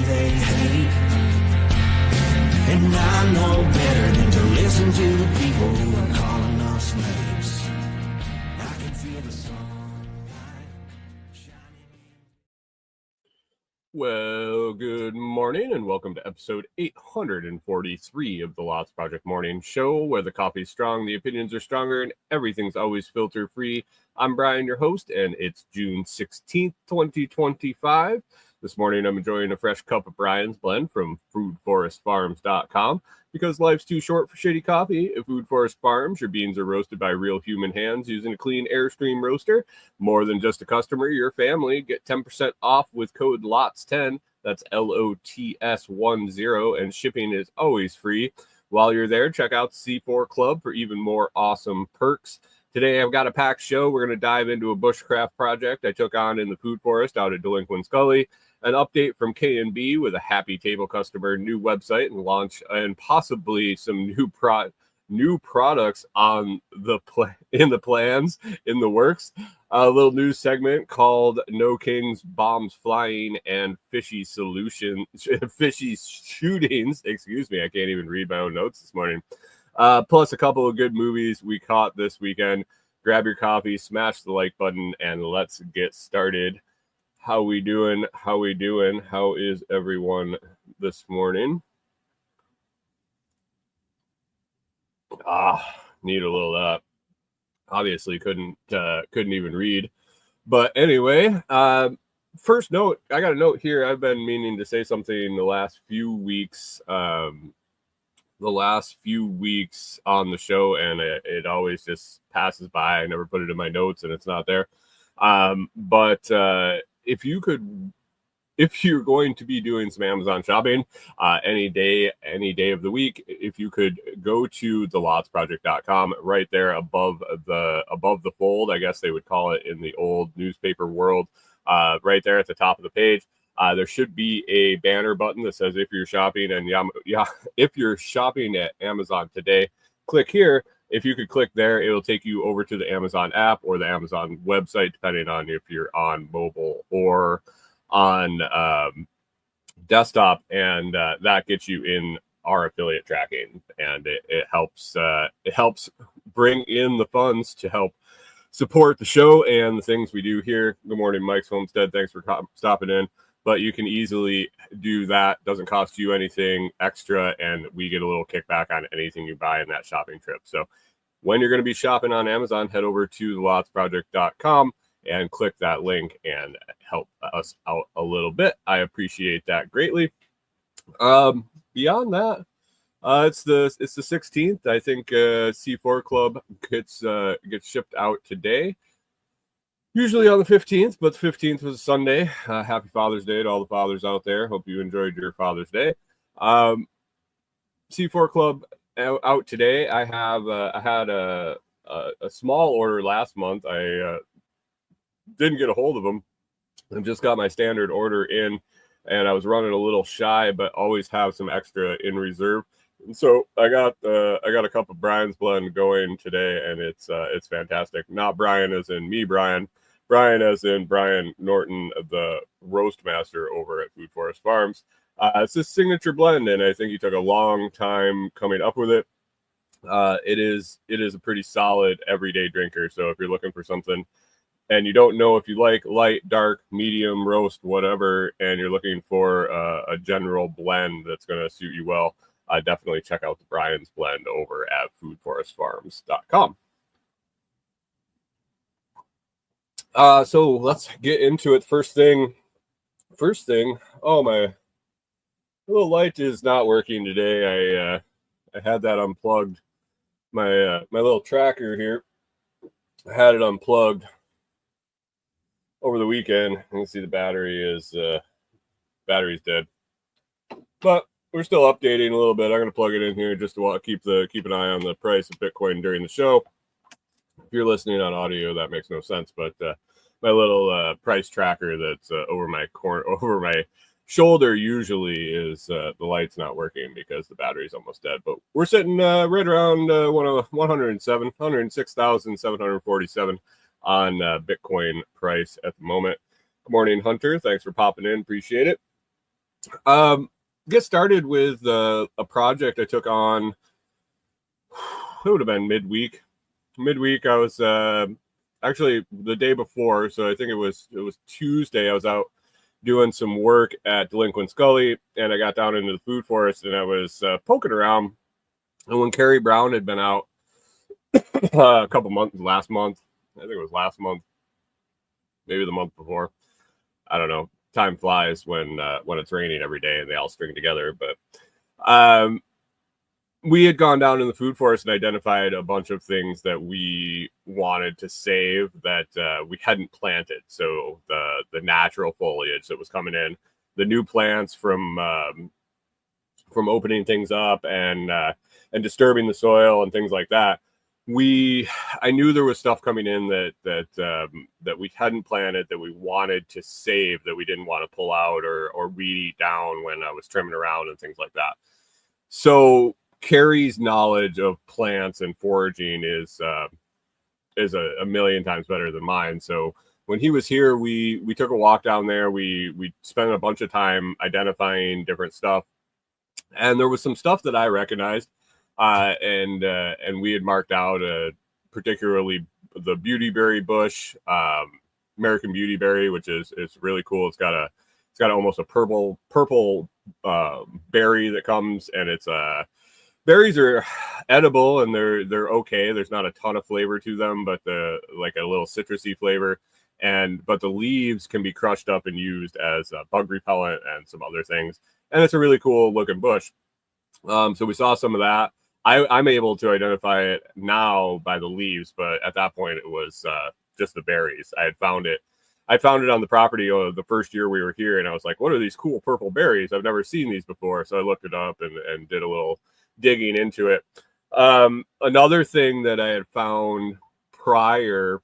they hate. And I know better than to listen to the people who are calling us slaves. I can feel the sunlight shining. Well, good morning and welcome to episode 843 of the Lots Project Morning Show, where the coffee's strong, the opinions are stronger, and everything's always filter free. I'm Brian, your host, and it's June 16th, 2025. This morning, I'm enjoying a fresh cup of Brian's Blend from foodforestfarms.com. Because life's too short for shitty coffee, at Food Forest Farms, your beans are roasted by real human hands using a clean Airstream roaster. More than just a customer, your family. Get 10% off with code LOTS10. That's LOTS10, and shipping is always free. While you're there, check out the C4 Club for even more awesome perks. Today, I've got a packed show. We're going to dive into a bushcraft project I took on in the food forest out at Delinquent Scully, an update from K&B with a happy table customer, new website and launch, and possibly some new products on the in the works. A little news segment called "No Kings, Bombs Flying, and Fishy Shootings." Excuse me, I can't even read my own notes this morning. Plus a couple of good movies we caught this weekend. Grab your coffee, smash the like button, and let's get started. How we doing? How is everyone this morning? Need a little of that. Obviously couldn't even read. But anyway, first note, I got a note here. I've been meaning to say something the last few weeks on the show, and it always just passes by. I never put it in my notes and it's not there. But if you're going to be doing some Amazon shopping any day of the week, if you could go to thelotsproject.com, right there above the fold, I guess they would call it in the old newspaper world, right there at the top of the page. There should be a banner button that says if you're shopping if you're shopping at Amazon today, click here. If you could click there, it'll take you over to the Amazon app or the Amazon website, depending on if you're on mobile or on desktop, and that gets you in our affiliate tracking, and it helps bring in the funds to help support the show and the things we do here. Good morning, Mike's Homestead. Thanks for stopping in. But you can easily do that. Doesn't cost you anything extra, and we get a little kickback on anything you buy in that shopping trip. So when you're going to be shopping on Amazon, head over to thelotsproject.com and click that link and help us out a little bit. I appreciate that greatly. Beyond that, it's the 16th. I think C4 Club gets shipped out today. Usually on the 15th, but the 15th was a Sunday. Happy Father's Day to all the fathers out there. Hope you enjoyed your Father's Day. C4 Club out today. I had a small order last month. I didn't get a hold of them. I just got my standard order in, and I was running a little shy, but always have some extra in reserve. And so I got a cup of Brian's Blend going today, and it's fantastic. Not Brian as in me, Brian as in Brian Norton, the roast master over at Food Forest Farms. It's his signature blend, and I think he took a long time coming up with it. It is a pretty solid everyday drinker. So if you're looking for something and you don't know if you like light, dark, medium, roast, whatever, and you're looking for a general blend that's going to suit you well, definitely check out the Brian's Blend over at foodforestfarms.com. So let's get into it. First thing. Oh, my little light is not working today. I had that unplugged. My little tracker here, I had it unplugged over the weekend. You can see the battery's dead, but we're still updating a little bit. I'm going to plug it in here just to keep an eye on the price of Bitcoin during the show. If you're listening on audio, that makes no sense, but my little price tracker that's over my shoulder usually is the light's not working because the battery's almost dead. But we're sitting right around 106,747 on Bitcoin price at the moment. Good morning, Hunter. Thanks for popping in. Appreciate it. Get started with a project I took on. It would have been midweek. I was actually the day before, so I think it was Tuesday. I was out doing some work at Delinquent Scully, and I got down into the food forest, and I was poking around. And when Carrie Brown had been out a couple months, last month, I think it was last month, maybe the month before. I don't know. Time flies when it's raining every day, and they all string together. But we had gone down in the food forest and identified a bunch of things that we wanted to save that we hadn't planted. So the natural foliage that was coming in, the new plants from opening things up and disturbing the soil and things like that. I knew there was stuff coming in that we hadn't planted, that we wanted to save, that we didn't want to pull out or weed eat down when I was trimming around and things like that. So Carrie's knowledge of plants and foraging is a million times better than mine. So when he was here, we took a walk down there. We spent a bunch of time identifying different stuff, and there was some stuff that I recognized, and we had marked out particularly the beautyberry bush, American beautyberry, which is really cool. It's got almost a purple berry that comes, and it's berries are edible and they're okay. There's not a ton of flavor to them, but like a little citrusy flavor. But the leaves can be crushed up and used as a bug repellent and some other things. And it's a really cool looking bush. So we saw some of that. I'm able to identify it now by the leaves, but at that point it was just the berries. I found it on the property the first year we were here, and I was like, what are these cool purple berries? I've never seen these before. So I looked it up and did a little digging into it. Another thing that I had found prior,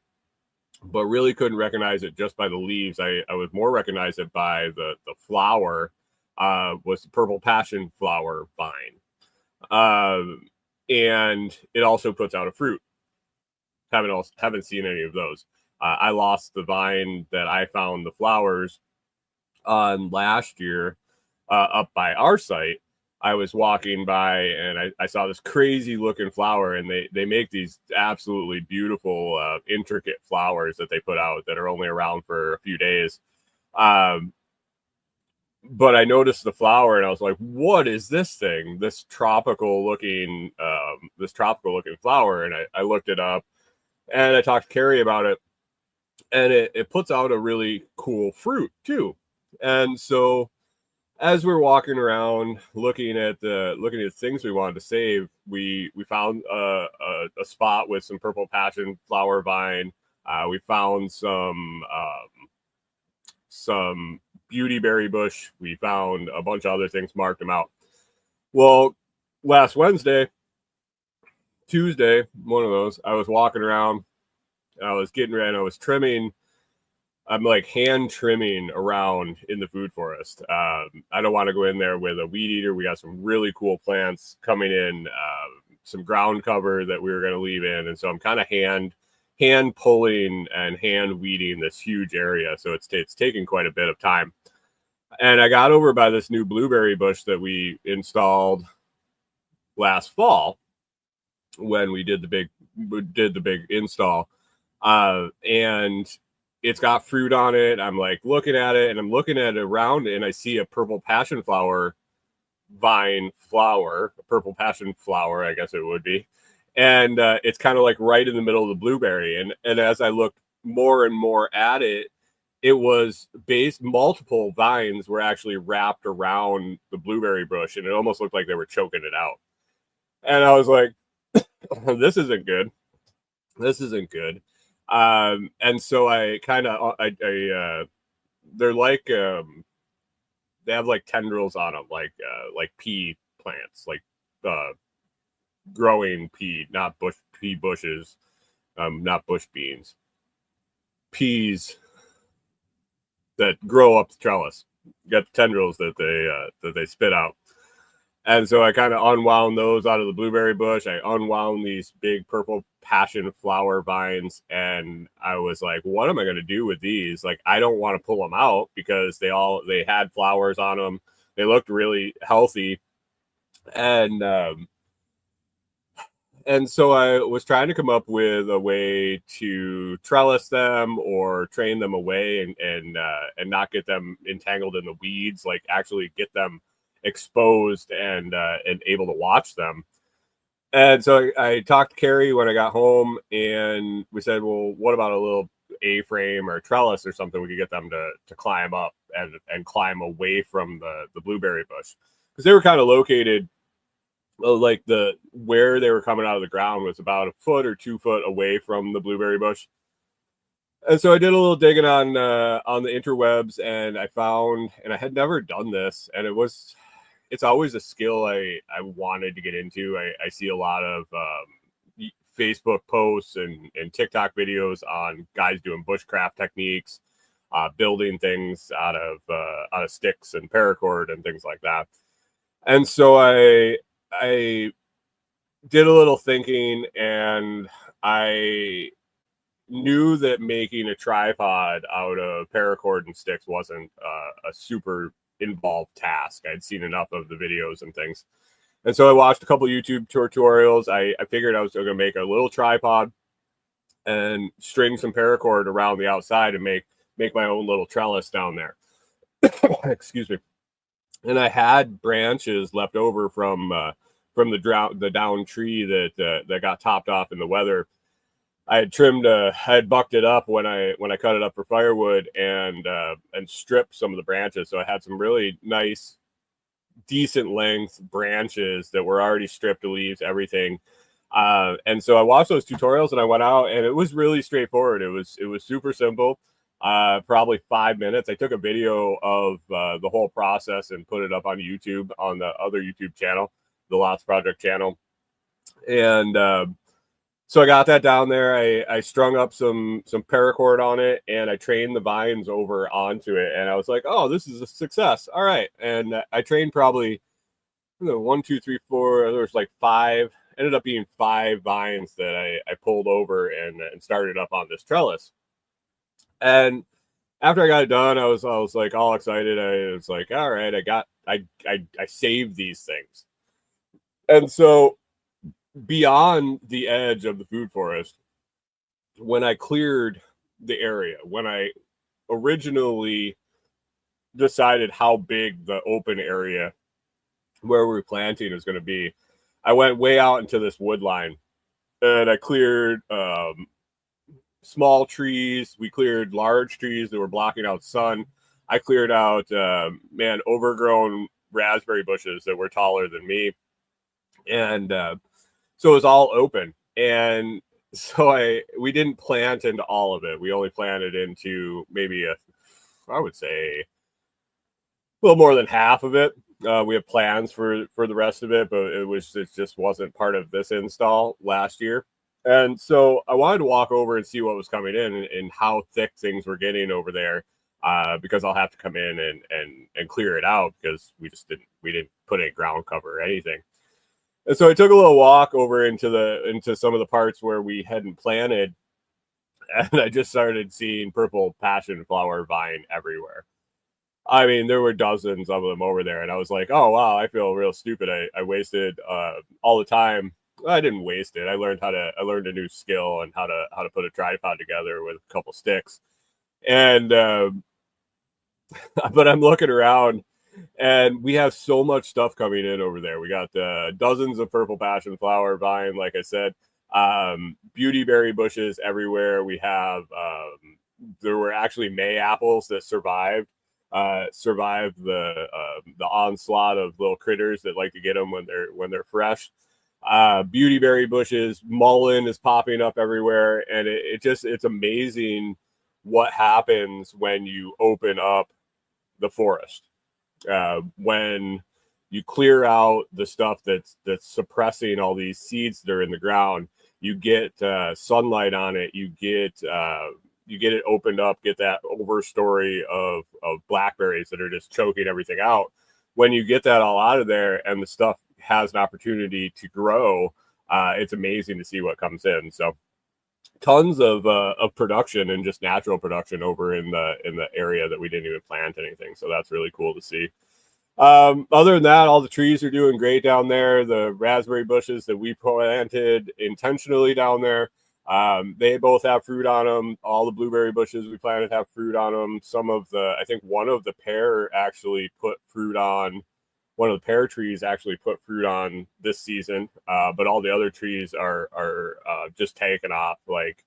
but really couldn't recognize it just by the leaves, I would more recognize it by the flower, was the purple passion flower vine. And it also puts out a fruit. Haven't seen any of those. I lost the vine that I found the flowers on last year up by our site. I was walking by and I saw this crazy looking flower, and they make these absolutely beautiful, intricate flowers that they put out that are only around for a few days. But I noticed the flower and I was like, what is this thing? This tropical looking flower. And I looked it up and I talked to Carrie about it, and it puts out a really cool fruit too. And so as we're walking around looking at things we wanted to save, we found a spot with some purple passion flower vine. We found some beautyberry bush. We found a bunch of other things, marked them out. Well, last Tuesday, one of those, I was walking around, I was getting ready, and I was trimming. I'm like hand trimming around in the food forest. I don't want to go in there with a weed eater. We got some really cool plants coming in, some ground cover that we were going to leave in. And so I'm kind of hand pulling and hand weeding this huge area. So it's taking quite a bit of time. And I got over by this new blueberry bush that we installed last fall when we did the big install. And it's got fruit on it. I'm like looking at it, and I'm looking at it around it, and I see a purple passion flower vine flower, a purple passion flower, I guess it would be. And it's kind of like right in the middle of the blueberry. And as I looked more and more at it, it was multiple vines were actually wrapped around the blueberry bush, and it almost looked like they were choking it out. And I was like, this isn't good. And so I kind of, they're like, they have like tendrils on them, like pea plants, like growing pea, not pea bushes, not bush beans, peas that grow up the trellis. You got the tendrils that they spit out. And so I kind of unwound those out of the blueberry bush. I unwound these big purple passion flower vines, and I was like, what am I going to do with these? Like, I don't want to pull them out because they had flowers on them. they looked really healthy. And so I was trying to come up with a way to trellis them or train them away and not get them entangled in the weeds, like actually get them exposed and able to watch them. And so I talked to Carrie when I got home, and we said, well, what about a little A-frame or trellis or something we could get them to climb up and climb away from the blueberry bush, because they were kind of located like where they were coming out of the ground was about a foot or 2 foot away from the blueberry bush. And so I did a little digging on the interwebs, and I found, and I had never done this, and it's always a skill I wanted to get into. I see a lot of Facebook posts and TikTok videos on guys doing bushcraft techniques, building things out of sticks and paracord and things like that. And so I did a little thinking, and I knew that making a tripod out of paracord and sticks wasn't a super involved task. I'd seen enough of the videos and things. And so I watched a couple YouTube tutorials. I figured I was going to make a little tripod and string some paracord around the outside and make my own little trellis down there. Excuse me. And I had branches left over from the downed tree that got topped off in the weather. I had trimmed, I had bucked it up when I cut it up for firewood and stripped some of the branches. So I had some really nice, decent length branches that were already stripped, the leaves, everything. And so I watched those tutorials and I went out, and it was really straightforward. It was super simple. Probably 5 minutes. I took a video of the whole process and put it up on YouTube, on the other YouTube channel, the Lots Project channel. And so I got that down there. I strung up some paracord on it, and I trained the vines over onto it. And I was like, oh, this is a success. All right. And I trained probably 1, 2, 3, 4. There was like 5. Ended up being 5 vines that I pulled over and started up on this trellis. And after I got it done, I was like all excited. I was like, all right, I saved these things. And so beyond the edge of the food forest, when I cleared the area, when I originally decided how big the open area where we were planting is going to be, I went way out into this wood line, and I cleared small trees. We cleared large trees that were blocking out sun. I cleared out overgrown raspberry bushes that were taller than me, and so it was all open. And so we didn't plant into all of it. We only planted into maybe I would say a little more than half of it. We have plans for the rest of it, but it just wasn't part of this install last year. And so I wanted to walk over and see what was coming in and how thick things were getting over there, because I'll have to come in and clear it out, because we didn't put any ground cover or anything. And so I took a little walk over into some of the parts where we hadn't planted, and I just started seeing purple passion flower vine everywhere. I mean, there were dozens of them over there, and I was like, oh wow, I feel real stupid. I wasted all the time. Well, I didn't waste it. I learned a new skill on how to put a tripod together with a couple sticks. And but I'm looking around, and we have so much stuff coming in over there. We got dozens of purple passion flower vine, like I said, beautyberry bushes everywhere. We have there were actually May apples that survived the onslaught of little critters that like to get them when they're fresh. Beautyberry bushes, mullein is popping up everywhere, and it's amazing what happens when you open up the forest. When you clear out the stuff that's suppressing all these seeds that are in the ground, you get sunlight on it, you get it opened up, get that overstory of blackberries that are just choking everything out. When you get that all out of there and the stuff has an opportunity to grow, it's amazing to see what comes in. So tons of production and just natural production over in the area that we didn't even plant anything. So that's really cool to see. Other than that, all the trees are doing great down there. The raspberry bushes that we planted intentionally down there, they both have fruit on them. All the blueberry bushes we planted have fruit on them. I think one of the pear actually put fruit on. One of the pear trees actually put fruit on this season, but all the other trees are just taking off, like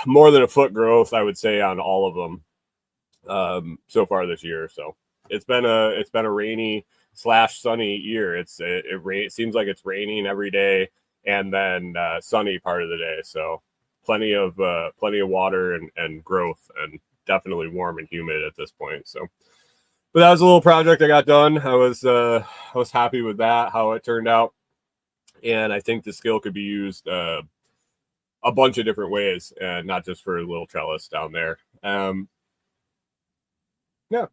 more than a foot growth, I would say, on all of them so far this year. So it's been a rainy / sunny year. It seems like it's raining every day and then sunny part of the day. So plenty of water and growth, and definitely warm and humid at this point. So, but that was a little project I got done. I was happy with that, how it turned out, and I think the skill could be used a bunch of different ways, and not just for a little trellis down there. Yeah.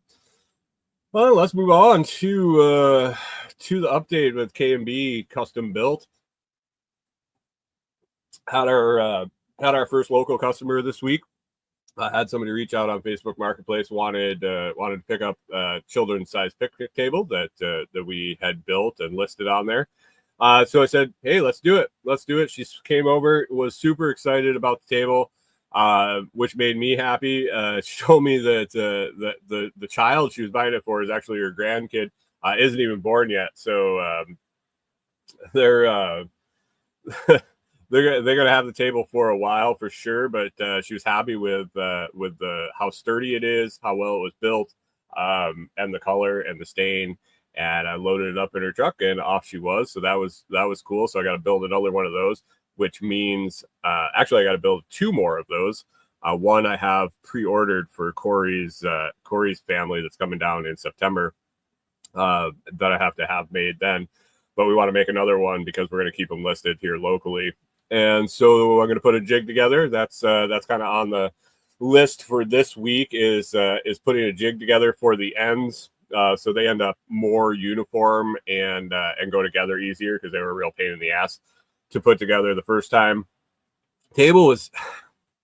Well, let's move on to the update with K&B Custom Built. Had our first local customer this week. I had somebody reach out on Facebook Marketplace, wanted to pick up a children's size picnic table that we had built and listed on there. So I said, hey, let's do it. She came over, was super excited about the table, which made me happy. She told me that the child she was buying it for is actually her grandkid, isn't even born yet. So they're they're gonna have the table for a while for sure. But she was happy with how sturdy it is, how well it was built, and the color and the stain. And I loaded it up in her truck, and off she was. So that was cool. So I got to build another one of those, which means actually I got to build 2 more of those. One I have pre-ordered for Corey's family that's coming down in September, that I have to have made then. But we want to make another one because we're going to keep them listed here locally. And so I'm going to put a jig together. That's kind of on the list for this week is putting a jig together for the ends. So they end up more uniform and go together easier, because they were a real pain in the ass to put together the first time. Table was,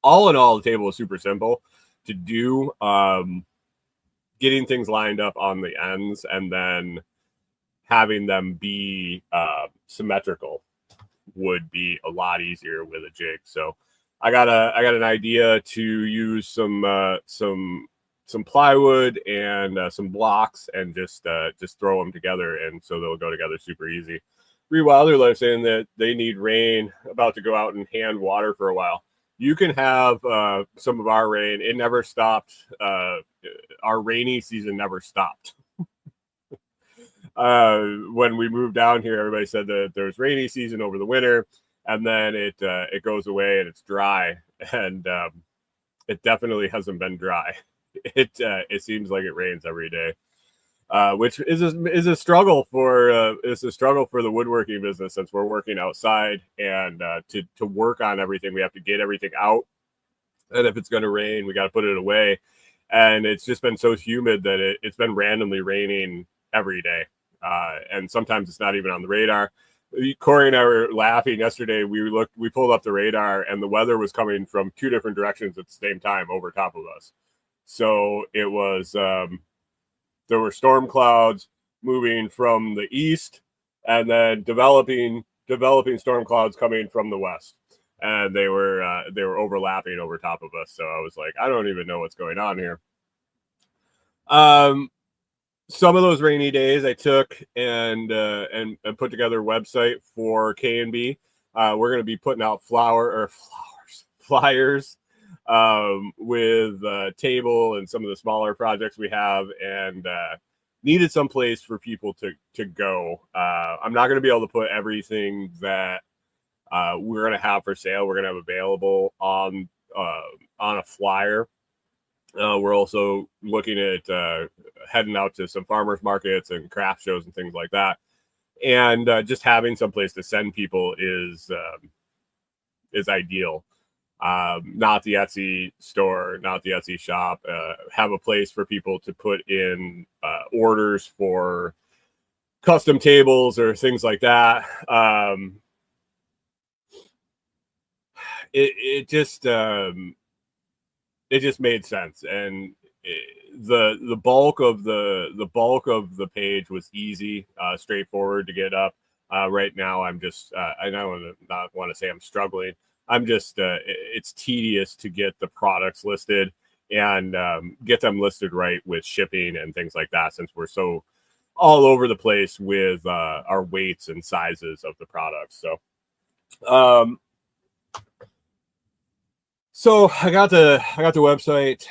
all in all, the table was super simple to do. Getting things lined up on the ends and then having them be symmetrical would be a lot easier with a jig. So I got an idea to use some plywood and some blocks and just throw them together, and so they'll go together super easy. Bree Wilder saying that they need rain, about to go out and hand water for a while. You can have some of our rain. It never stopped. Our rainy season never stopped. When we moved down here, everybody said that there was rainy season over the winter, and then it goes away and it's dry, and it definitely hasn't been dry. It seems like it rains every day, which is a struggle for the woodworking business, since we're working outside, and to work on everything, we have to get everything out, and if it's going to rain, we got to put it away, and it's just been so humid that it's been randomly raining every day, and sometimes it's not even on the radar. Corey and I were laughing yesterday. We pulled up the radar, and the weather was coming from 2 different directions at the same time over top of us. So it was, there were storm clouds moving from the east, and then developing storm clouds coming from the west, and they were overlapping over top of us. So I was like, I don't even know what's going on here. Some of those rainy days I took and put together a website for K&B. We're going to be putting out flyers with table and some of the smaller projects we have, and needed some place for people to go. I'm not going to be able to put everything that we're going to have for sale, we're going to have available on a flyer. We're also looking at heading out to some farmers markets and craft shows and things like that. And just having some place to send people is ideal. Not the Etsy store, not the Etsy shop. Have a place for people to put in orders for custom tables or things like that. It just made sense, and the bulk of the page was easy, straightforward to get up. Right now, I'm just I don't want to say I'm struggling. I'm just it's tedious to get the products listed and get them listed right with shipping and things like that, since we're so all over the place with our weights and sizes of the products. So I got the website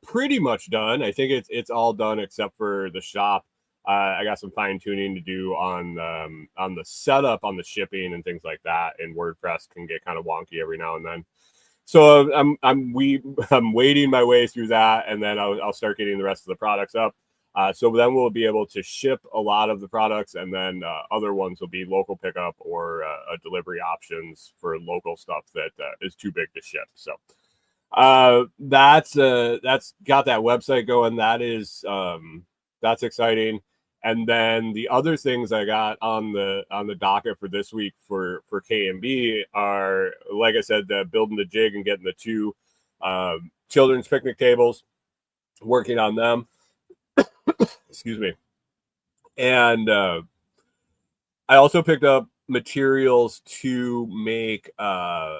pretty much done. I think it's all done except for the shop. I got some fine tuning to do on the setup, on the shipping and things like that. And WordPress can get kind of wonky every now and then. So I'm wading my way through that, and then I'll start getting the rest of the products up. So then we'll be able to ship a lot of the products, and then other ones will be local pickup or delivery options for local stuff that is too big to ship. So that's got that website going. That's exciting. And then the other things I got on the docket for this week for K&B are, like I said, building the jig and getting the 2 children's picnic tables, working on them. Excuse me. And I also picked up materials to make a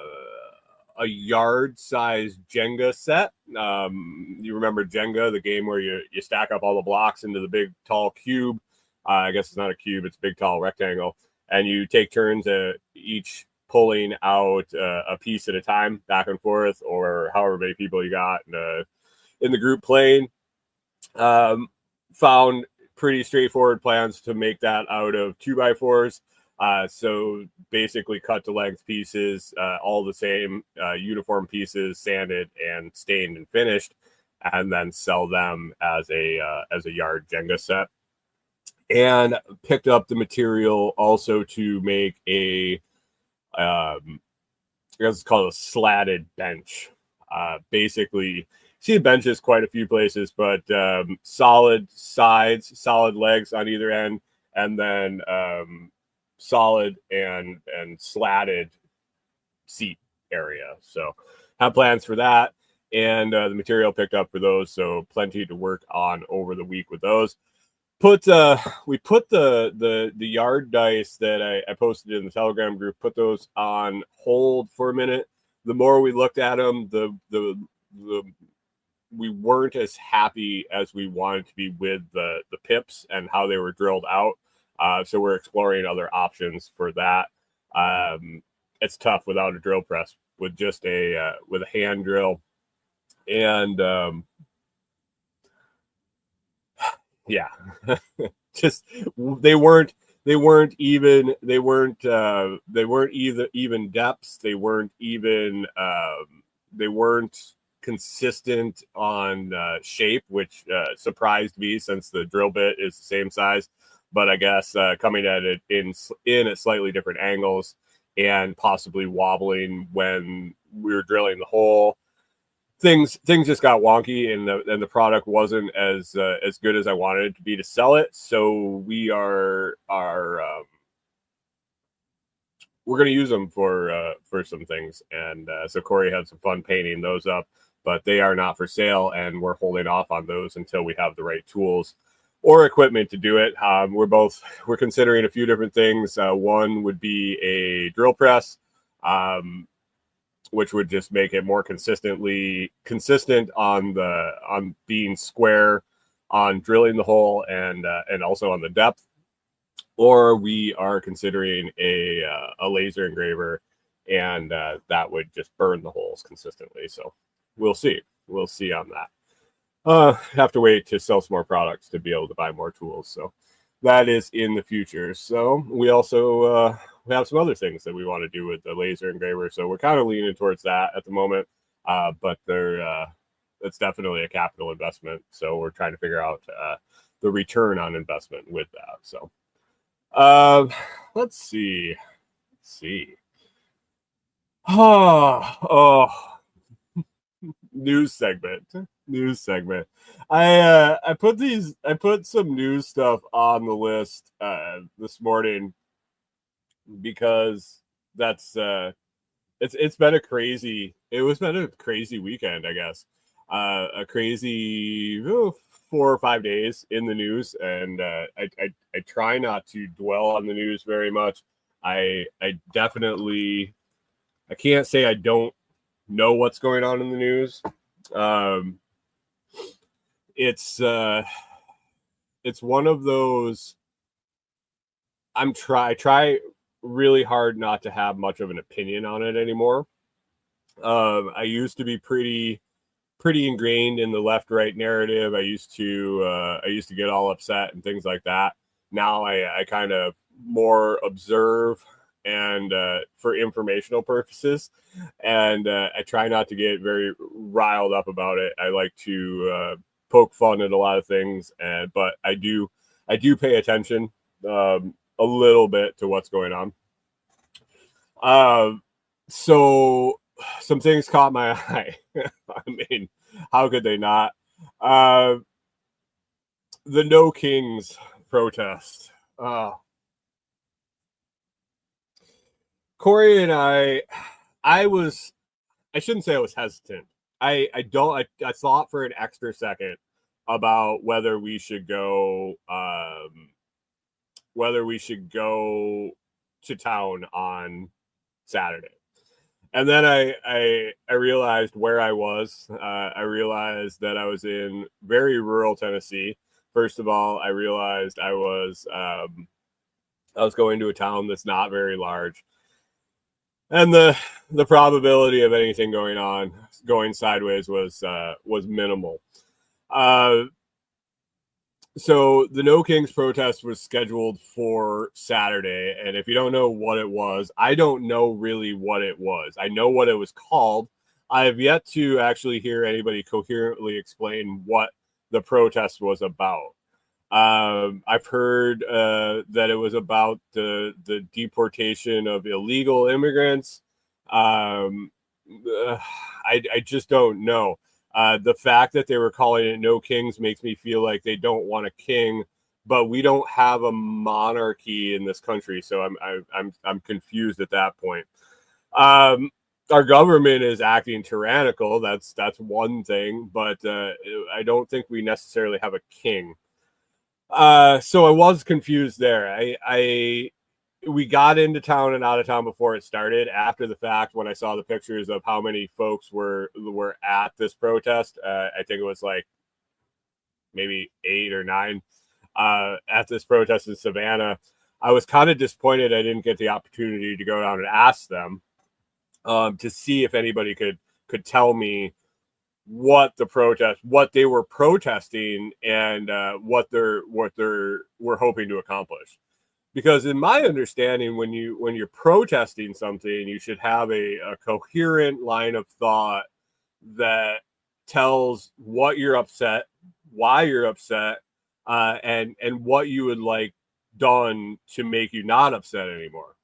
yard-sized Jenga set. You remember Jenga, the game where you stack up all the blocks into the big, tall cube. I guess it's not a cube, it's a big, tall rectangle. And you take turns each pulling out a piece at a time, back and forth, or however many people you got in the group playing. Found pretty straightforward plans to make that out of 2x4s. So basically cut to length pieces, all the same uniform pieces, sanded and stained and finished, and then sell them as a yard Jenga set. And picked up the material also to make I guess it's called a slatted bench. Basically, see benches quite a few places, but solid sides, solid legs on either end, and then solid and slatted seat area. So have plans for that, and the material picked up for those, so plenty to work on over the week with those. We put the yard dice that I posted in the Telegram group, put those on hold for a minute. The more we looked at them, the we weren't as happy as we wanted to be with the pips and how they were drilled out. So we're exploring other options for that. It's tough without a drill press, with just with a hand drill. And yeah, just they weren't even depths. They weren't consistent on shape, which surprised me, since the drill bit is the same size. But I guess coming at it in at slightly different angles and possibly wobbling when we were drilling the hole, things just got wonky, and the product wasn't as good as I wanted it to be to sell it. So we're going to use them for some things, and so Corey had some fun painting those up, but they are not for sale, and we're holding off on those until we have the right tools or equipment to do it. We're considering a few different things. One would be a drill press, which would just make it more consistent on being square on drilling the hole, and also on the depth. Or we are considering a laser engraver, and that would just burn the holes consistently. So we'll see on that. Have to wait to sell some more products to be able to buy more tools. So that is in the future. So we also we have some other things that we want to do with the laser engraver. So we're kind of leaning towards that at the moment. But it's definitely a capital investment. So we're trying to figure out the return on investment with that. So let's see. Oh, news segment. I put some news stuff on the list this morning, because it's been a crazy weekend, I guess. A crazy 4 or 5 days in the news, and I try not to dwell on the news very much. I definitely, I can't say I don't know what's going on in the news. It's one of those. I try really hard not to have much of an opinion on it anymore. I used to be pretty ingrained in the left-right narrative. I used to get all upset and things like that. Now I kind of more observe and for informational purposes, and I try not to get very riled up about it. I like to poke fun at a lot of things, but I do pay attention a little bit to what's going on. So some things caught my eye. I mean, how could they not? The No Kings protest. Corey and I shouldn't say I was hesitant. I thought for an extra second about whether we should go to town on Saturday. And then I realized where I was. I realized that I was in very rural Tennessee. First of all, I realized I was going to a town that's not very large, and the probability of anything going sideways was minimal. So the No Kings protest was scheduled for Saturday, and if you don't know what it was, I don't know really what it was. I know what it was called. I have yet to actually hear anybody coherently explain what the protest was about. I've heard that it was about the deportation of illegal immigrants. I just don't know. The fact that they were calling it No Kings makes me feel like they don't want a king, but we don't have a monarchy in this country, so I'm confused at that point. Our government is acting tyrannical. That's one thing, but I don't think we necessarily have a king. So I was confused there. We got into town and out of town before it started. After the fact, when I saw the pictures of how many folks were at this protest, I think it was like maybe 8 or 9 at this protest in Savannah. I was kind of disappointed I didn't get the opportunity to go down and ask them to see if anybody could tell me what they were protesting and what they were hoping to accomplish. Because in my understanding, when you're protesting something, you should have a coherent line of thought that tells what you're upset, why you're upset, and what you would like done to make you not upset anymore.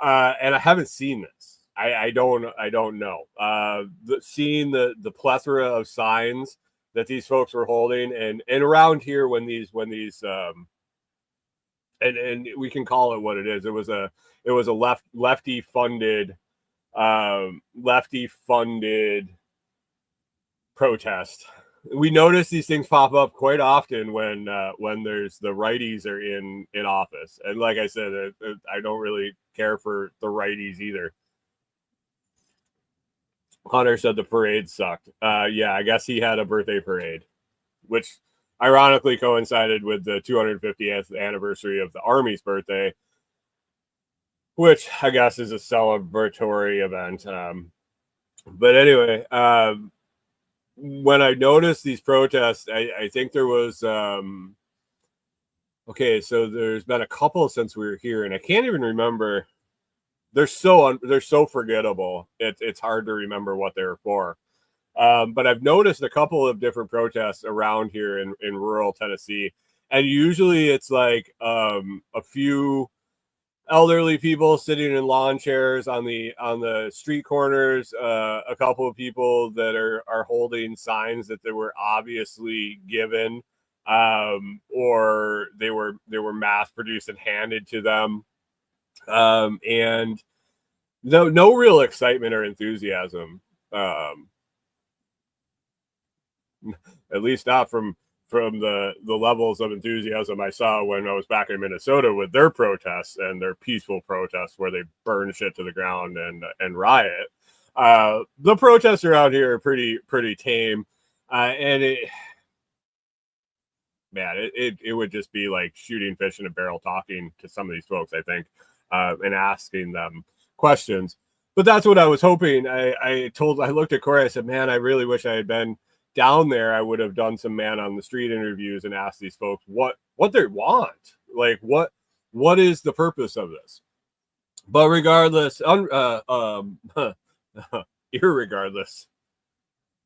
And I haven't seen this. I don't know. Seeing the plethora of signs that these folks were holding, and around here when these and we can call it what it is. It was a lefty funded protest. We notice these things pop up quite often when there's the righties are in office. And like I said, I don't really care for the righties either. Hunter said the parade sucked. Yeah, I guess he had a birthday parade, which ironically coincided with the 250th anniversary of the Army's birthday, which I guess is a celebratory event. But anyway, when I noticed these protests, I think there was okay, so there's been a couple since we were here, and I can't even remember. They're so forgettable. It's hard to remember what they were for. But I've noticed a couple of different protests around here in rural Tennessee, and usually it's like a few elderly people sitting in lawn chairs on the street corners, a couple of people that are holding signs that they were obviously given, or they were mass produced and handed to them, and no real excitement or enthusiasm. At least not from from the levels of enthusiasm I saw when I was back in Minnesota with their protests and their peaceful protests where they burn shit to the ground and riot. The protests around here are pretty tame, and it would just be like shooting fish in a barrel talking to some of these folks, I think, and asking them questions. But that's what I was hoping. I looked at Corey, I said, man, I really wish I had been down there. I would have done some man on the street interviews and asked these folks what they want. Like what is the purpose of this? But regardless, irregardless,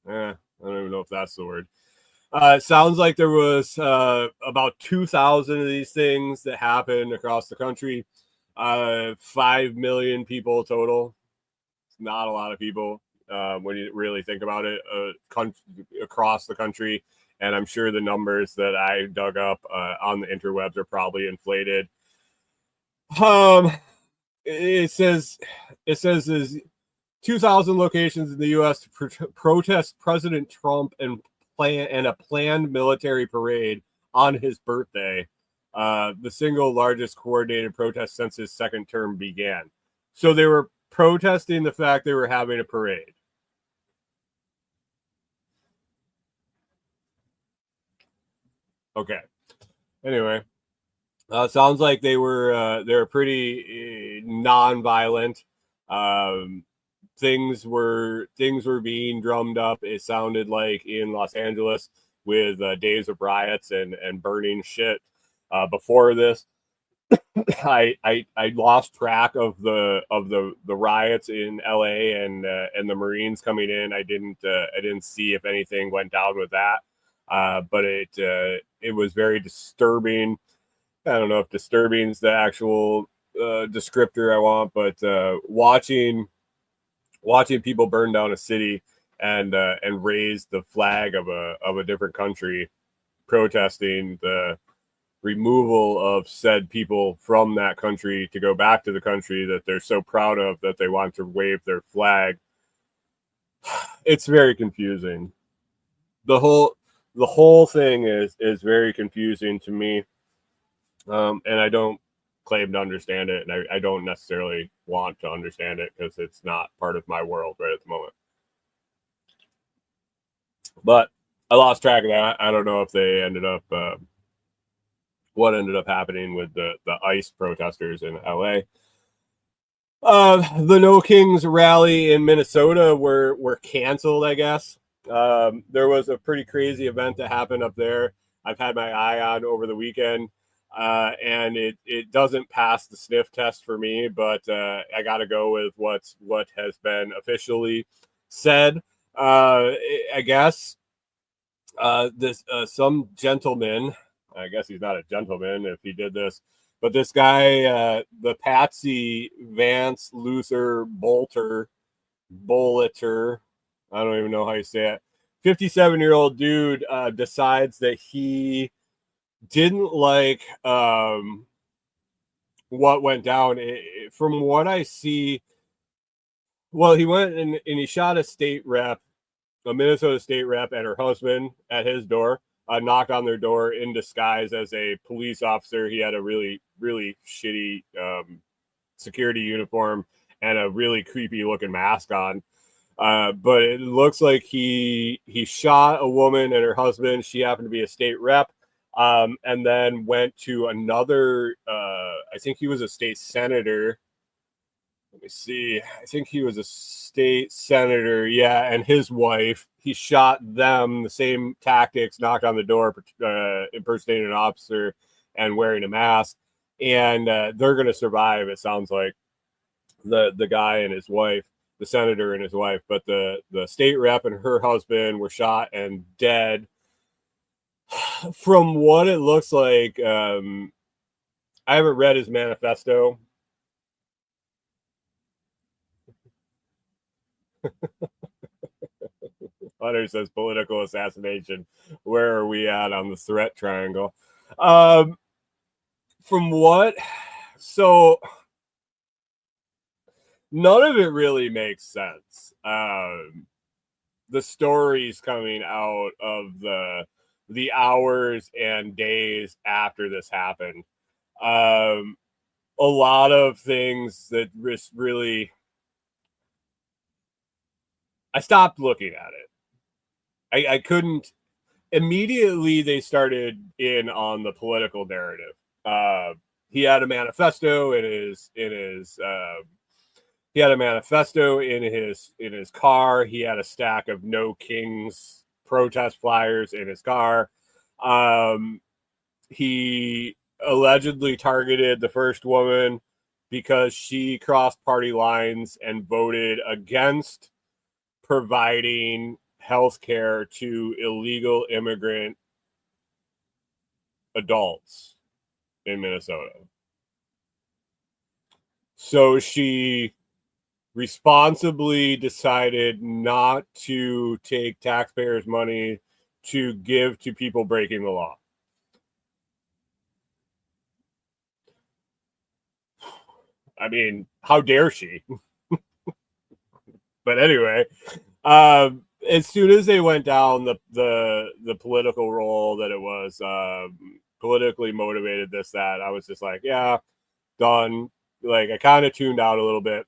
I don't even know if that's the word. It sounds like there was about 2,000 of these things that happened across the country. 5 million people total. It's not a lot of people when you really think about it across the country. And I'm sure the numbers that I dug up on the interwebs are probably inflated. It says there's 2,000 locations in the U.S. to protest President Trump and a planned military parade on his birthday, the single largest coordinated protest since his second term began. So they were protesting the fact they were having a parade. Okay. Anyway, sounds like they were pretty non-violent. Things were being drummed up. It sounded like in Los Angeles with days of riots and burning shit. Before this, I lost track of the riots in LA and the Marines coming in. I didn't see if anything went down with that. But it was very disturbing. I don't know if disturbing is the actual descriptor I want, but watching people burn down a city and raise the flag of a different country, protesting the removal of said people from that country to go back to the country that they're so proud of that they want to wave their flag. It's very confusing. The whole thing is very confusing to me, and I don't claim to understand it, and I don't necessarily want to understand it because it's not part of my world right at the moment. But I lost track of that. I don't know if they ended up what ended up happening with the ICE protesters in LA. The No Kings rally in Minnesota were canceled, I guess. There was a pretty crazy event that happened up there. I've had my eye on over the weekend. And it doesn't pass the sniff test for me, but I got to go with what has been officially said. I guess this some gentleman, I guess he's not a gentleman if he did this, but this guy, the Patsy Vance Luther Bolter, I don't even know how you say it, 57-year-old dude decides that he didn't like what went down. From what I see, well, he went and he shot a Minnesota state rep and her husband at his door, knocked on their door in disguise as a police officer. He had a really, really shitty security uniform and a really creepy looking mask on. But it looks like he shot a woman and her husband. She happened to be a state rep. And then went to another, I think he was a state senator. Let me see. I think he was a state senator. Yeah. And his wife, he shot them, the same tactics, knocked on the door, impersonating an officer and wearing a mask. And they're going to survive, it sounds like, the guy and his wife, the senator and his wife. But the state rep and her husband were shot and dead. From what it looks like, I haven't read his manifesto. Hunter says political assassination. Where are we at on the threat triangle? From what? So none of it really makes sense. The stories coming out of the the hours and days after this happened. A lot of things that really, I stopped looking at it. I couldn't. Immediately they started in on the political narrative. He had a manifesto in his he had a manifesto in his car. He had a stack of No Kings protest flyers in his car. He allegedly targeted the first woman because she crossed party lines and voted against providing health care to illegal immigrant adults in Minnesota. So she responsibly decided not to take taxpayers' money to give to people breaking the law. I mean, how dare she? But anyway, as soon as they went down the political role that it was politically motivated, this, that, I was just like, yeah, done. Like, I kind of tuned out a little bit.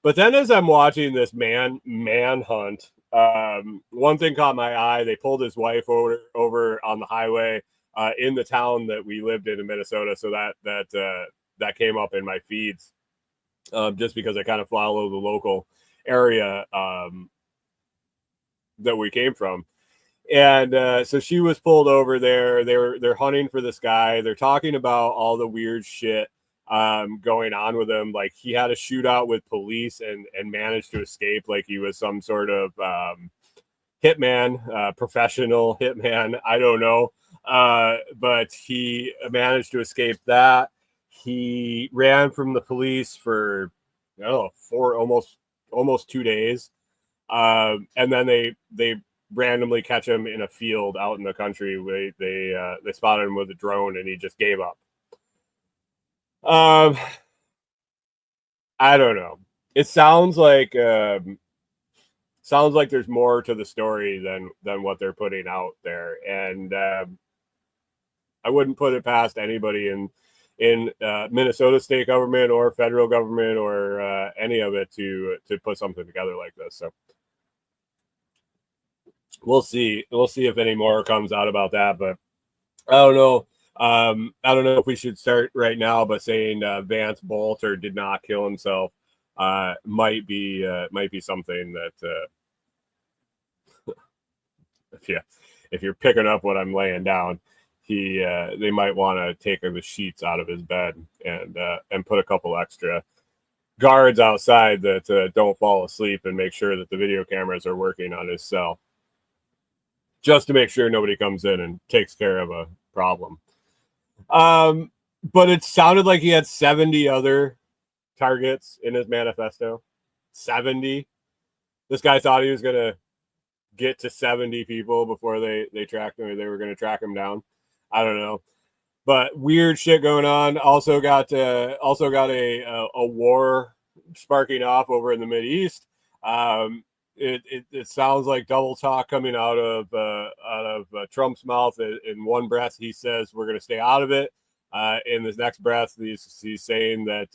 But then as I'm watching this manhunt, one thing caught my eye. They pulled his wife over on the highway in the town that we lived in Minnesota. So that came up in my feeds just because I kind of follow the local area that we came from. And so she was pulled over there. They're hunting for this guy. They're talking about all the weird shit going on with him. Like, he had a shootout with police and managed to escape, like he was some sort of hitman, professional hitman. I don't know. But he managed to escape that. He ran from the police for, I don't know, almost 2 days. And then they randomly catch him in a field out in the country. They spotted him with a drone, and he just gave up. I don't know. It sounds like there's more to the story than what they're putting out there, and I wouldn't put it past anybody in Minnesota state government or federal government or any of it to put something together like this. So we'll see if any more comes out about that, but I don't know. I don't know if we should start right now by saying Vance Bolter did not kill himself. Might be something that if you're picking up what I'm laying down, they might want to take the sheets out of his bed and put a couple extra guards outside that don't fall asleep, and make sure that the video cameras are working on his cell, just to make sure nobody comes in and takes care of a problem. But it sounded like he had 70 other targets in his manifesto. 70. This guy thought he was gonna get to 70 people before they tracked him, or they were gonna track him down. I don't know, but weird shit going on. Also got a war sparking off over in the Mideast. It sounds like double talk coming out of Trump's mouth. In one breath, he says we're going to stay out of it. In his next breath, he's saying that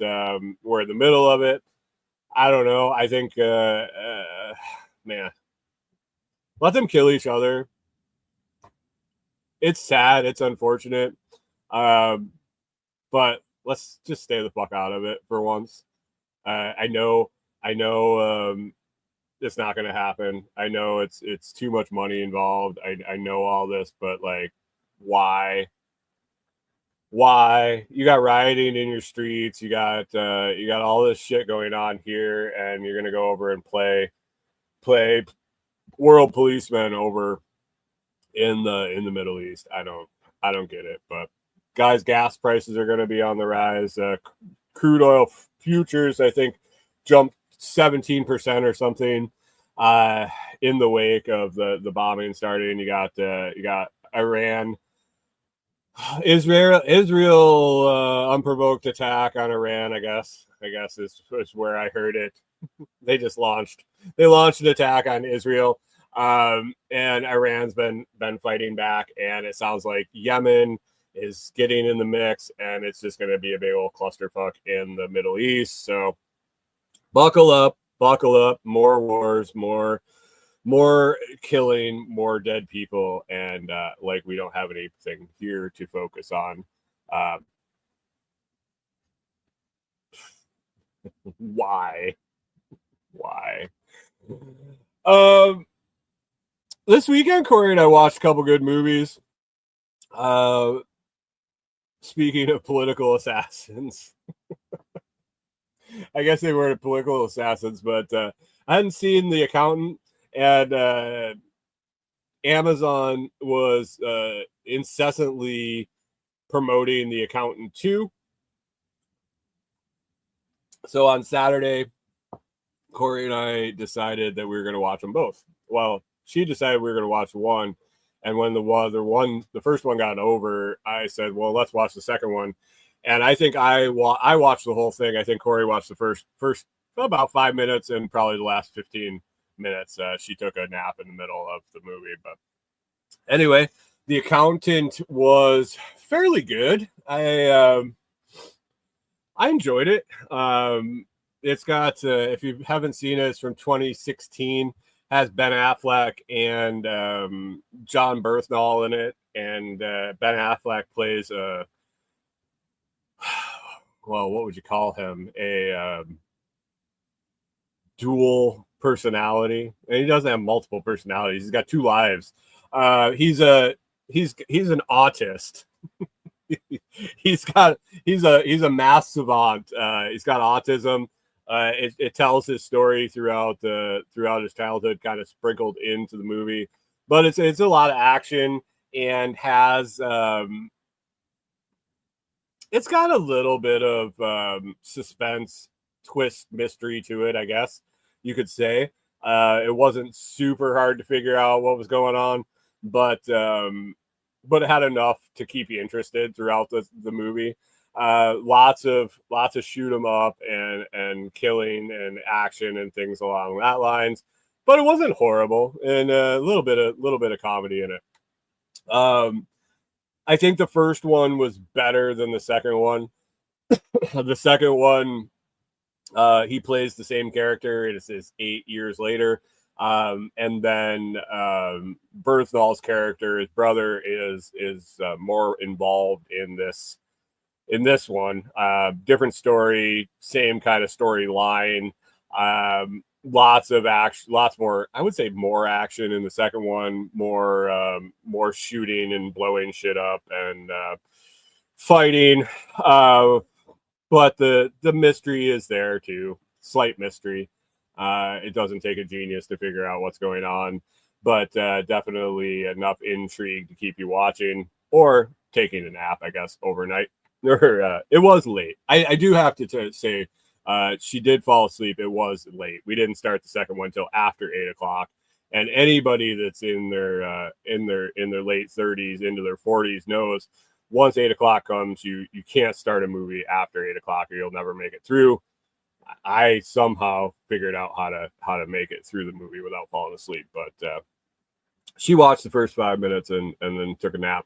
we're in the middle of it. I don't know. I think, man, let them kill each other. It's sad. It's unfortunate. But let's just stay the fuck out of it for once. I know. It's not going to happen. I know it's too much money involved. I know all this, but like, why? You got rioting in your streets. You got all this shit going on here, and you're going to go over and play world policemen over in the Middle East. I don't get it. But guys, gas prices are going to be on the rise. Crude oil futures, I think, jumped 17% or something in the wake of the bombing starting. You got Iran, Israel unprovoked attack on Iran. I guess is where I heard it. They launched an attack on Israel. And Iran's been fighting back, and it sounds like Yemen is getting in the mix, and it's just going to be a big old clusterfuck in the Middle East. So buckle up, more wars, more killing, more dead people, and like we don't have anything here to focus on. Why? This weekend, Corey and I watched a couple good movies. Speaking of political assassins, I guess they weren't political assassins, but I hadn't seen The Accountant, and Amazon was incessantly promoting The Accountant 2. So on Saturday, Corey and I decided that we were going to watch them both. Well, she decided we were going to watch one, and when the first one got over, I said, "Well, let's watch the second one." And I think I watched the whole thing. I think Corey watched the first about 5 minutes, and probably the last 15 minutes she took a nap in the middle of the movie. But anyway, The Accountant was fairly good. I enjoyed it. It's got if you haven't seen it, it's from 2016. Has Ben Affleck and John Berthnall in it, and Ben Affleck plays a well, what would you call him? A dual personality, and he doesn't have multiple personalities. He's got two lives. He's an autist. he's a math savant. He's got autism. It tells his story throughout his childhood, kind of sprinkled into the movie, but it's a lot of action and has it's got a little bit of suspense, twist, mystery to it, I guess you could say. It wasn't super hard to figure out what was going on, but it had enough to keep you interested throughout the movie. Lots of shoot 'em up and killing and action and things along that lines, but it wasn't horrible, and a little bit of comedy in it. I think the first one was better than the second one. The second one, he plays the same character. It is 8 years later. And then Berthnall's character, his brother, is more involved in this one. Different story, same kind of storyline. Lots of action, lots more. I would say more action in the second one. More shooting and blowing shit up and fighting. But the mystery is there too. Slight mystery. It doesn't take a genius to figure out what's going on, but definitely enough intrigue to keep you watching or taking a nap, I guess, overnight. It was late. I do have to say, she did fall asleep. It was late. We didn't start the second one until after 8 o'clock. And anybody that's in their late 30s into their 40s knows once 8 o'clock comes, you can't start a movie after 8 o'clock or you'll never make it through. I somehow figured out how to make it through the movie without falling asleep. But she watched the first 5 minutes and then took a nap.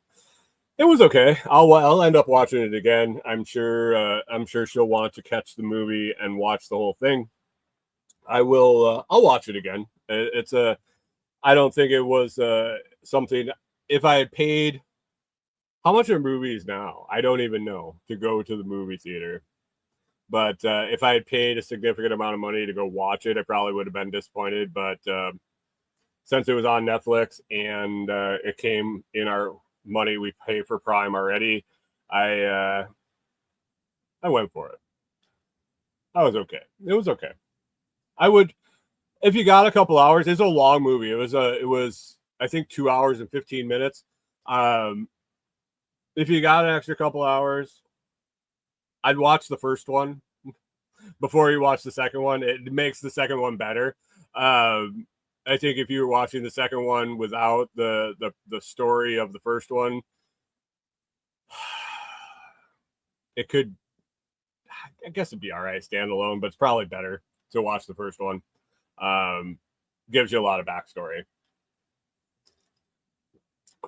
It was okay. I'll end up watching it again. I'm sure she'll want to catch the movie and watch the whole thing. I will. I'll watch it again. I don't think it was something. If I had paid, how much are movies now? I don't even know, to go to the movie theater. But if I had paid a significant amount of money to go watch it, I probably would have been disappointed. But since it was on Netflix and it came in our money we pay for Prime already, I went for it. I was okay. It was okay. I would, if you got a couple hours. It's a long movie. It was I think 2 hours and 15 minutes. If you got an extra couple hours, I'd watch the first one before you watch the second one. It makes the second one better. I think if you were watching the second one without the story of the first one, it could, I guess it'd be all right standalone, but it's probably better to watch the first one. Gives you a lot of backstory.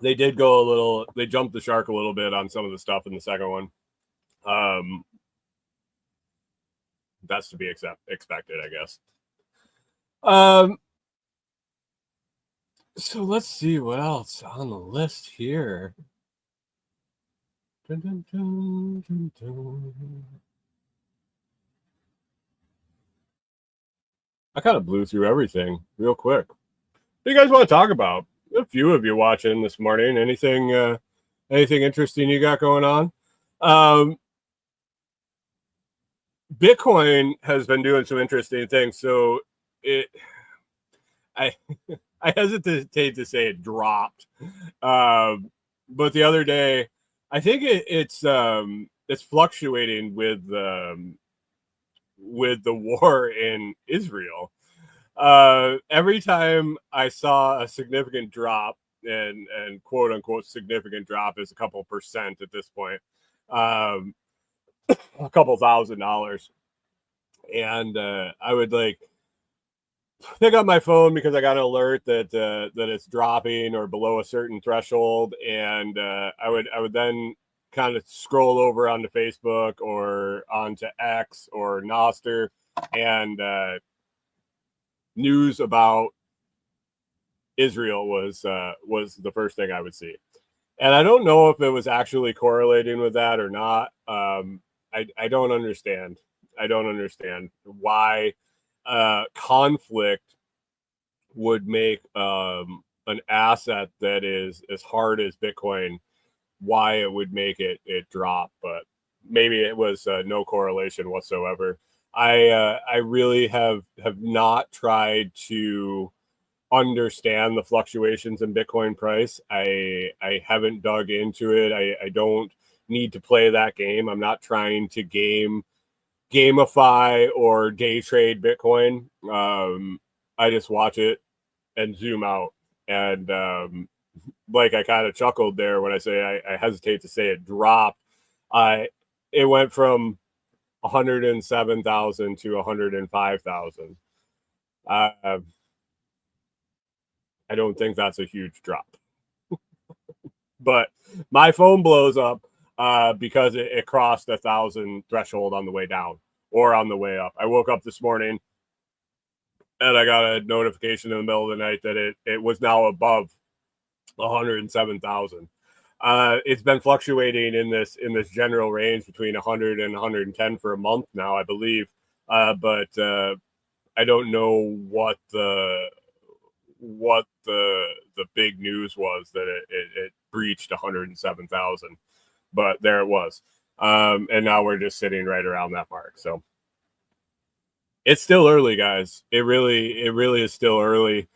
they did go a little, they jumped the shark a little bit on some of the stuff in the second one. That's to be expected, I guess. So let's see what else on the list here. Dun, dun, dun, dun, dun. I kind of blew through everything real quick. What do you guys want to talk about? A few of you watching this morning. Anything interesting you got going on? Bitcoin has been doing some interesting things. So I hesitate to say it dropped, but the other day, I think it's fluctuating with the war in Israel. Every time I saw a significant drop, and quote unquote significant drop is a couple percent at this point, a couple $1,000, and I would like pick up my phone because I got an alert that it's dropping or below a certain threshold, and I would then kind of scroll over onto Facebook or onto X or Nostr, and news about Israel was the first thing I would see. And I don't know if it was actually correlating with that or not. I don't understand. I don't understand why conflict would make an asset that is as hard as Bitcoin, why it would make it drop. But maybe it was no correlation whatsoever. I really have not tried to understand the fluctuations in Bitcoin price. I haven't dug into it. I don't need to play that game. I'm not trying to gamify or day trade Bitcoin. I just watch it and zoom out. And like I kind of chuckled there when I say I hesitate to say it dropped. It went from 107,000 to 105,000. I don't think that's a huge drop. But my phone blows up because it crossed 1,000 threshold on the way down or on the way up. I woke up this morning and I got a notification in the middle of the night that it was now above 107,000. It's been fluctuating in this general range between 100 and 110 for a month now, I believe. But I don't know what the big news was that it breached 107,000, but there it was. And now we're just sitting right around that mark. So it's still early, guys. It really is still early.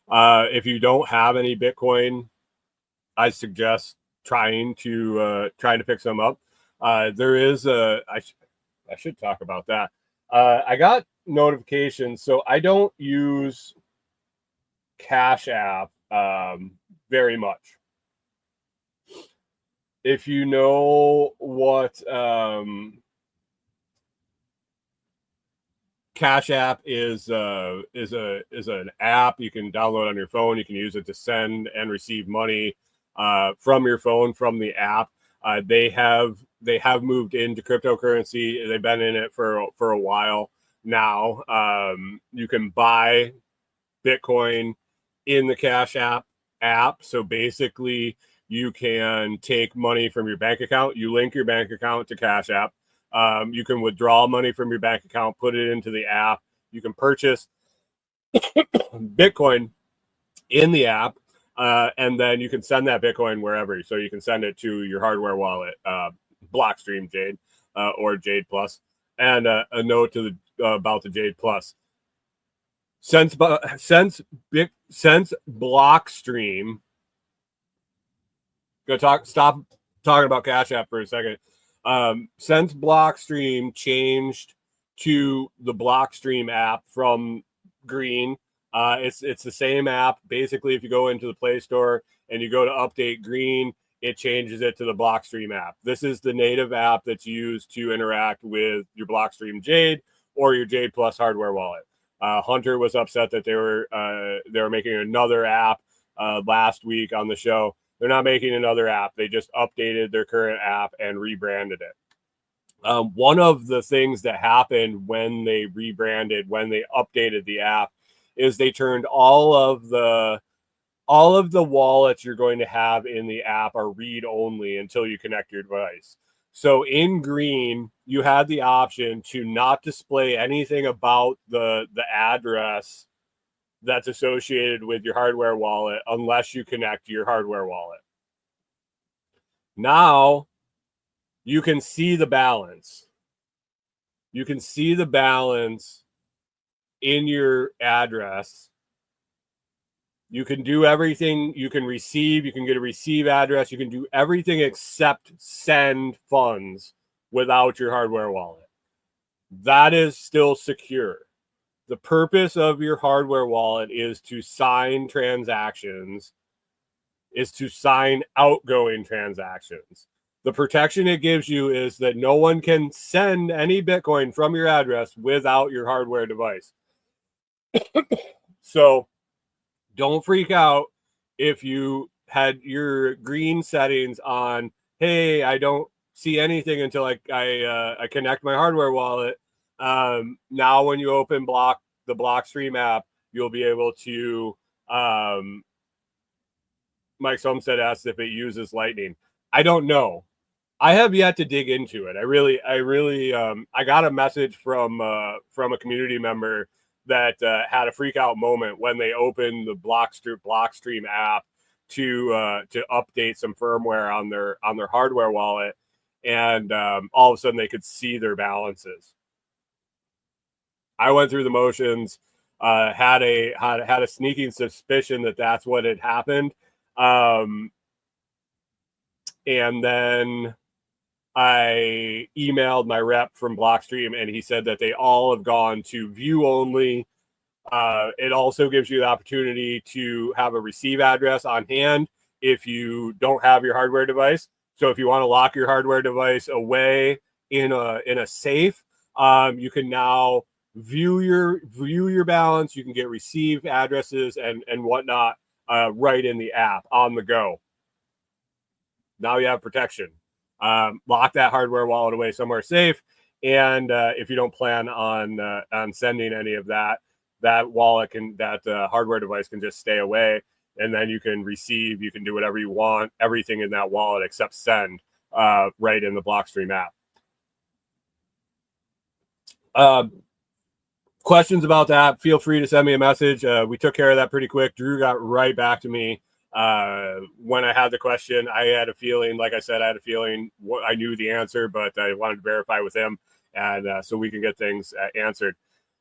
If you don't have any Bitcoin, I suggest trying to pick some up. There is I should talk about that. I got notifications, so I don't use Cash App very much. If you know what Cash App is an app you can download on your phone. You can use it to send and receive money from your phone, from the app. They have moved into cryptocurrency. They've been in it for a while now. You can buy Bitcoin in the Cash App. So basically, you can take money from your bank account. You link your bank account to Cash App. You can withdraw money from your bank account, put it into the app. You can purchase Bitcoin in the app, and then you can send that Bitcoin wherever. So you can send it to your hardware wallet, Blockstream Jade, or Jade Plus. And a note to about the Jade Plus. Since Blockstream, stop talking about Cash App for a second. Since Blockstream changed to the Blockstream app from Green, it's the same app. Basically, if you go into the Play Store and you go to update Green, it changes it to the Blockstream app. This is the native app that's used to interact with your Blockstream Jade or your Jade Plus hardware wallet. Hunter was upset that they were making another app last week on the show. They're not making another app. They just updated their current app and rebranded it. One of the things that happened when they rebranded, when they updated the app, is they turned all of the wallets you're going to have in the app are read only until you connect your device. So in green, you had the option to not display anything about the address that's associated with your hardware wallet unless you connect to your hardware wallet. Now you can see the balance. You can see the balance in your address. You can do everything. You can receive. You can get a receive address. You can do everything except send funds without your hardware wallet. That is still secure. The purpose of your hardware wallet is to sign transactions, is to sign outgoing transactions. The protection it gives you is that no one can send any Bitcoin from your address without your hardware device. So don't freak out if you had your green settings on. Hey, I don't see anything until I connect my hardware wallet. Now, when you open the Blockstream app, you'll be able to. Mike Somstead asked if it uses Lightning. I don't know. I have yet to dig into it. I got a message from a community member that had a freak out moment when they opened the Blockstream app to update some firmware on their hardware wallet, and all of a sudden they could see their balances. I went through the motions, had a sneaking suspicion that that's what had happened, and then I emailed my rep from Blockstream, and he said that they all have gone to view only. It also gives you the opportunity to have a receive address on hand if you don't have your hardware device. So if you want to lock your hardware device away in a safe, you can now view your balance. You can get receive addresses and whatnot right in the app on the go. Now you have protection. Lock that hardware wallet away somewhere safe, and if you don't plan on sending any of that hardware device can just stay away, and then you can receive. You can do whatever you want, everything in that wallet except send, right in the Blockstream app. Questions about that, feel free to send me a message. We took care of that pretty quick. Drew got right back to me when I had the question. I had a feeling, like I said, I knew the answer, but I wanted to verify with him, and so we can get things answered.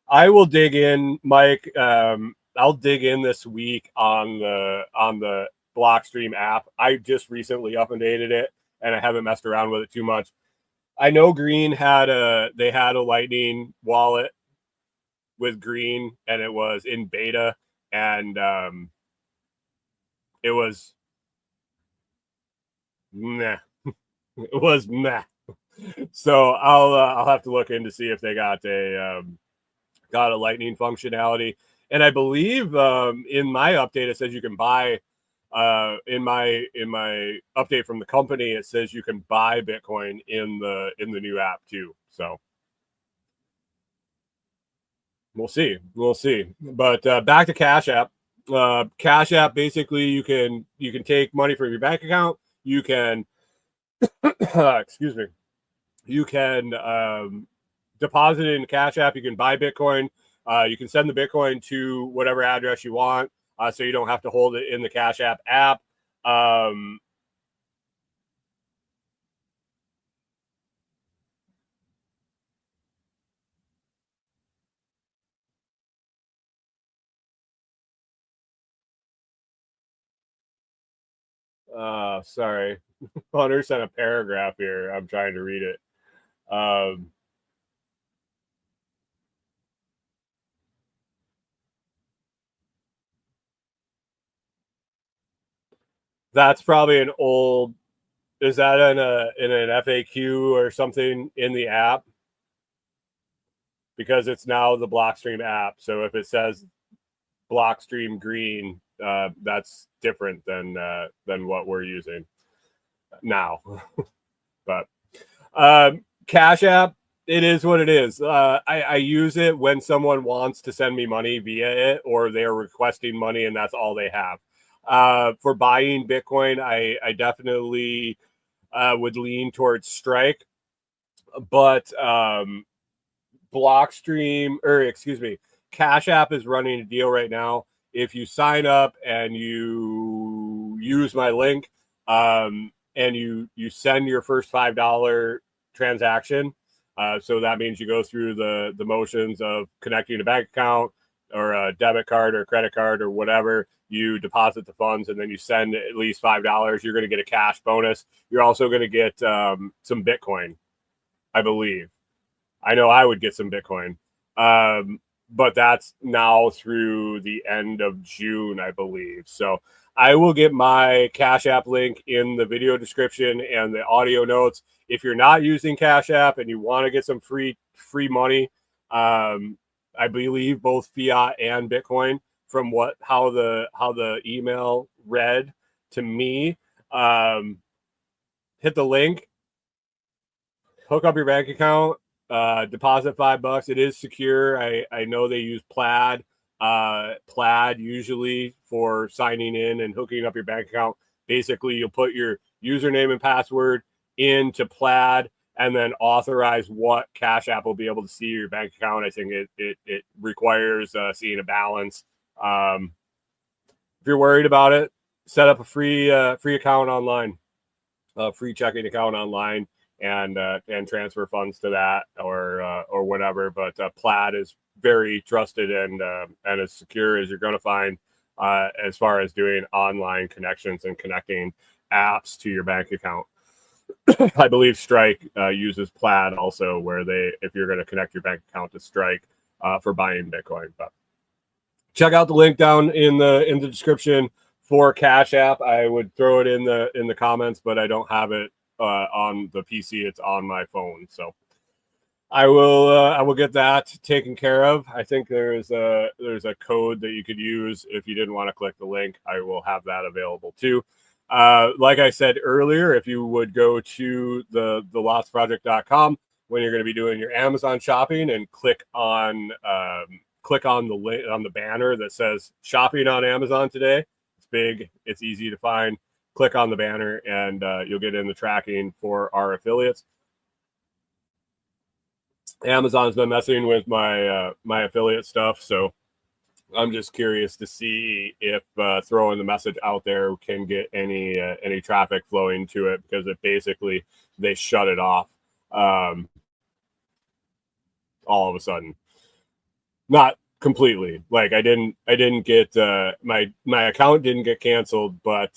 I will dig in, Mike. I'll dig in this week on the Blockstream app. I just recently updated it, and I haven't messed around with it too much. I know Green had a Lightning wallet with Green, and it was in beta, and it was meh. It was meh. So I'll have to look in to see if they got a Lightning functionality. And I believe in my update it says you can buy. In my update from the company, it says you can buy Bitcoin in the new app too. So we'll see. But back to Cash App. Cash App, basically you can take money from your bank account. You can excuse me. You can deposit it in Cash App. You can buy Bitcoin. You can send the Bitcoin to whatever address you want, so you don't have to hold it in the Cash App app. Sorry. Hunter sent a paragraph here. I'm trying to read it. That's probably an old. Is that in an FAQ or something in the app? Because it's now the Blockstream app. So if it says Blockstream green, that's different than what we're using now. But Cash App, it is what it is. I use it when someone wants to send me money via it, or they're requesting money and that's all they have. For buying Bitcoin, I definitely would lean towards Strike, but Blockstream, or excuse me, Cash App is running a deal right now. If you sign up and you use my link, and you send your first $5 transaction, so that means you go through the motions of connecting a bank account or a debit card or a credit card or whatever. You deposit the funds and then you send at least $5. You're going to get a cash bonus. You're also going to get some Bitcoin, I believe. I know I would get some Bitcoin, but that's now through the end of June, I believe. So I will get my Cash App link in the video description and the audio notes. If you're not using Cash App and you want to get some free money, I believe both fiat and Bitcoin, from how the email read to me, hit the link, hook up your bank account, deposit $5. It is secure. I know they use Plaid usually for signing in and hooking up your bank account. Basically, you'll put your username and password into Plaid and then authorize what Cash App will be able to see your bank account. I think it requires seeing a balance. If you're worried about it, set up a free account online, a free checking account online, and transfer funds to that or whatever. But Plaid is very trusted and as secure as you're going to find as far as doing online connections and connecting apps to your bank account. I believe Strike uses Plaid also, where if you're going to connect your bank account to Strike for buying Bitcoin. But check out the link down in the description for Cash App. I would throw it in the comments, but I don't have it on the PC. It's on my phone, so I will get that taken care of. I think there's a code that you could use if you didn't want to click the link. I will have that available too. Like I said earlier, if you would go to the lotsproject.com when you're going to be doing your Amazon shopping and click on the link on the banner that says shopping on Amazon today. It's big, it's easy to find. Click on the banner and you'll get in the tracking for our affiliates. Amazon's been messing with my affiliate stuff, so I'm just curious to see if throwing the message out there can get any traffic flowing to it, because they shut it off all of a sudden. Not completely. Like I didn't get my account didn't get canceled, but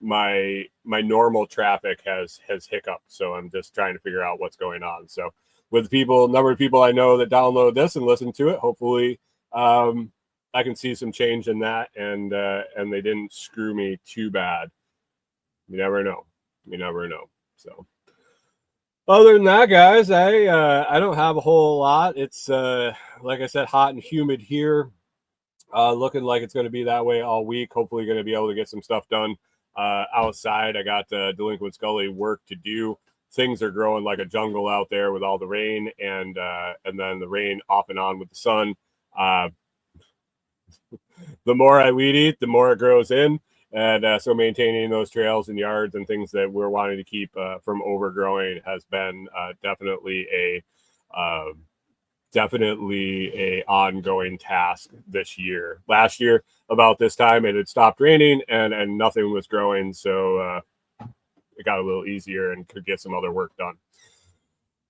my normal traffic has hiccuped. So I'm just trying to figure out what's going on. So with the number of people I know that download this and listen to it, hopefully I can see some change in that, and they didn't screw me too bad. You never know. So other than that, guys, I don't have a whole lot. It's like I said, hot and humid here. Looking like it's going to be that way all week. Hopefully going to be able to get some stuff done outside. I got Delinquent Scully work to do. Things are growing like a jungle out there with all the rain and then the rain off and on with the sun. The more I weed eat, the more it grows in. And so maintaining those trails and yards and things that we're wanting to keep from overgrowing has been definitely a ongoing task this year. Last year, about this time, it had stopped raining and nothing was growing. So it got a little easier and could get some other work done.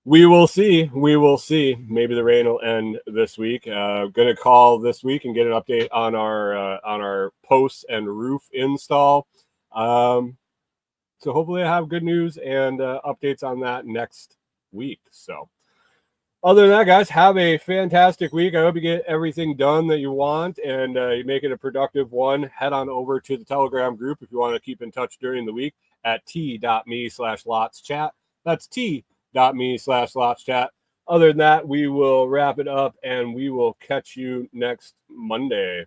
We will see. Maybe the rain will end this week. Going to call this week and get an update on our posts and roof install. So hopefully I have good news and updates on that next week. So other than that, guys, have a fantastic week. I hope you get everything done that you want and you make it a productive one. Head on over to the Telegram group if you want to keep in touch during the week at t.me/lotschat. That's t.me/lotschat. Other than that, we will wrap it up and we will catch you next Monday.